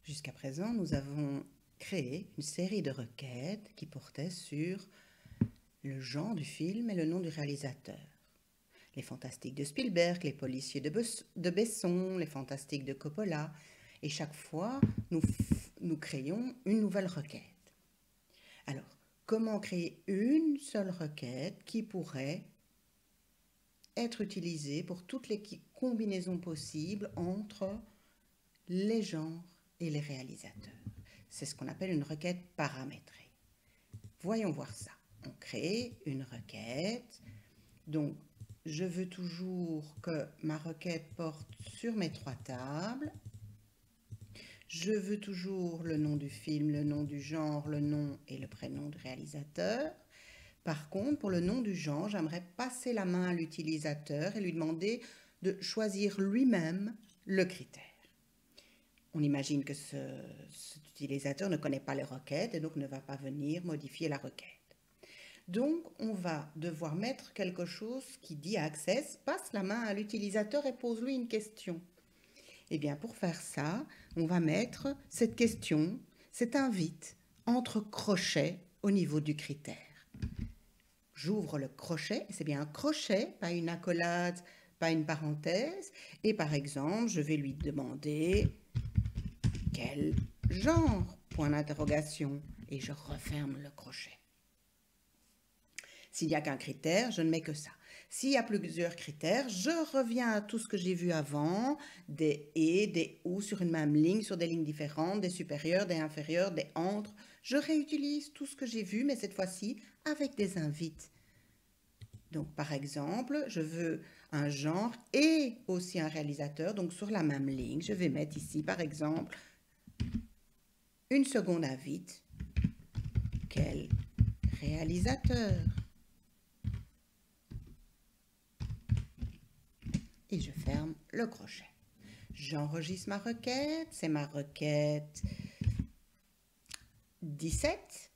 Jusqu'à présent, nous avons créé une série de requêtes qui portaient sur le genre du film et le nom du réalisateur. Les Fantastiques de Spielberg, les Policiers de Besson, les Fantastiques de Coppola. Et chaque fois, nous créons une nouvelle requête. Alors, comment créer une seule requête qui pourrait être utilisée pour toutes les combinaisons possibles entre les genres et les réalisateurs? C'est ce qu'on appelle une requête paramétrée. Voyons voir ça. On crée une requête. Donc, je veux toujours que ma requête porte sur mes 3 tables. Je veux toujours le nom du film, le nom du genre, le nom et le prénom du réalisateur. Par contre, pour le nom du genre, j'aimerais passer la main à l'utilisateur et lui demander de choisir lui-même le critère. On imagine que cet utilisateur ne connaît pas les requêtes et donc ne va pas venir modifier la requête. Donc, on va devoir mettre quelque chose qui dit à Access, passe la main à l'utilisateur et pose-lui une question. Eh bien, pour faire ça, on va mettre cette question, cette invite, entre crochets au niveau du critère. J'ouvre le crochet, c'est bien un crochet, pas une accolade, pas une parenthèse. Et par exemple, je vais lui demander quel genre, point d'interrogation, et je referme le crochet. S'il n'y a qu'un critère, je ne mets que ça. S'il y a plusieurs critères, je reviens à tout ce que j'ai vu avant, des et, des ou sur une même ligne, sur des lignes différentes, des supérieurs, des inférieurs, des entre. Je réutilise tout ce que j'ai vu, mais cette fois-ci avec des invites. Donc, par exemple, je veux un genre et aussi un réalisateur, donc sur la même ligne. Je vais mettre ici, par exemple, une seconde invite. Quel réalisateur? Et je ferme le crochet. J'enregistre ma requête, c'est ma requête 17.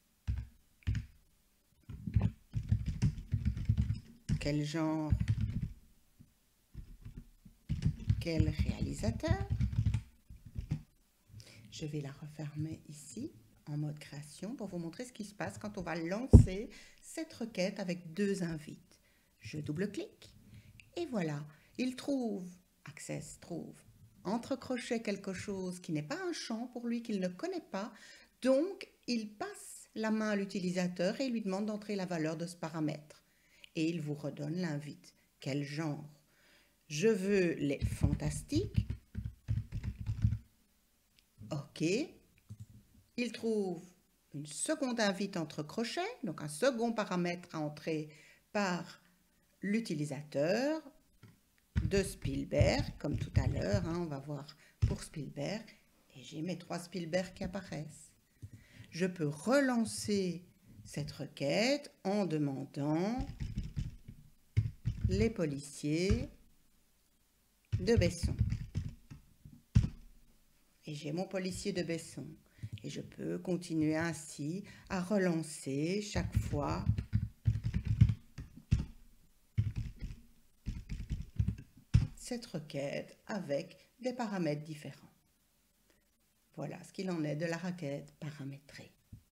Quel genre? Quel réalisateur? Je vais la refermer ici en mode création pour vous montrer ce qui se passe quand on va lancer cette requête avec 2 invites. Je double-clique et voilà, il trouve, Access trouve, entre crochets quelque chose qui n'est pas un champ pour lui, qu'il ne connaît pas. Donc, il passe la main à l'utilisateur et il lui demande d'entrer la valeur de ce paramètre. Et il vous redonne l'invite. Quel genre? Je veux les fantastiques. OK. Il trouve une seconde invite entre crochets, donc un second paramètre à entrer par l'utilisateur de Spielberg, comme tout à l'heure, on va voir pour Spielberg, et j'ai mes 3 Spielberg qui apparaissent. Je peux relancer cette requête en demandant les policiers de Besson. Et j'ai mon policier de Besson. Et je peux continuer ainsi à relancer chaque fois cette requête avec des paramètres différents. Voilà ce qu'il en est de la requête paramétrée.